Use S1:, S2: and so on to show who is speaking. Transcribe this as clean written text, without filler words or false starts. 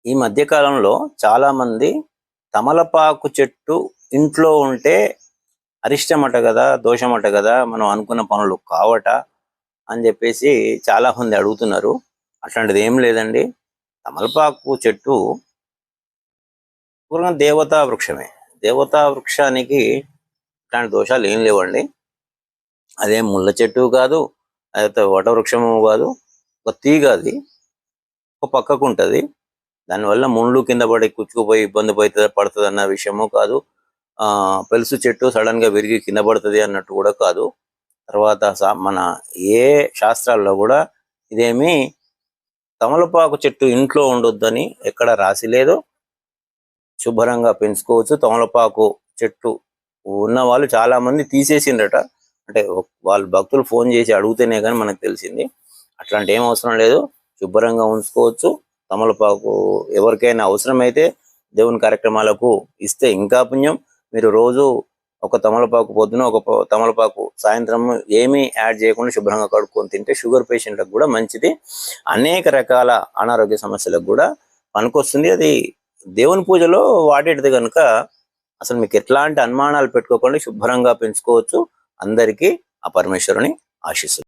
S1: ఈ మధ్య కాలంలో చాలామంది తమలపాకు చెట్టు ఇంట్లో ఉంటే అరిష్టమట కదా, దోషమట కదా, మనం అనుకున్న పనులు కావట అని చెప్పేసి చాలామంది అడుగుతున్నారు. అట్లాంటిది ఏం లేదండి. తమలపాకు చెట్టు పూర్వం దేవతా వృక్షమే. దేవతా వృక్షానికి ఇట్లాంటి దోషాలు ఏం లేవండి. అదేం ముళ్ళ చెట్టు కాదు, అదైతే వటవృక్షము కాదు. ఒక తీగ అది ఒక పక్కకు ఉంటుంది. దానివల్ల ముళ్ళు కింద పడి కుచ్చుకుపోయి ఇబ్బంది పడుతుంది అన్న విషయము కాదు. పెలుసు చెట్టు సడన్ గా విరిగి కింద పడుతుంది అన్నట్టు కూడా కాదు. తర్వాత మన ఏ శాస్త్రాల్లో కూడా ఇదేమి తమలపాకు చెట్టు ఇంట్లో ఉండొద్దని ఎక్కడ రాసి లేదు. శుభ్రంగా పెంచుకోవచ్చు. తమలపాకు చెట్టు ఉన్న వాళ్ళు చాలా మంది తీసేసిండట. అంటే వాళ్ళు భక్తులు ఫోన్ చేసి అడిగితేనే కానీ మనకు తెలిసింది. అట్లాంటి ఏం అవసరం లేదు, శుభ్రంగా ఉంచుకోవచ్చు. తమలపాకు ఎవరికైనా అవసరమైతే దేవుని కార్యక్రమాలకు ఇస్తే ఇంకా పుణ్యం. మీరు రోజు ఒక తమలపాకు పొద్దున, ఒక తమలపాకు సాయంత్రం ఏమీ యాడ్ చేయకుండా శుభ్రంగా కడుక్కొని తింటే షుగర్ పేషెంట్లకు కూడా మంచిది. అనేక రకాల అనారోగ్య సమస్యలకు కూడా పనికొస్తుంది. అది దేవుని పూజలో వాడేటిది కనుక అసలు మీకు ఎట్లాంటి అనుమానాలు పెట్టుకోకుండా శుభ్రంగా పెంచుకోవచ్చు. అందరికీ ఆ పరమేశ్వరుని ఆశీస్సులు.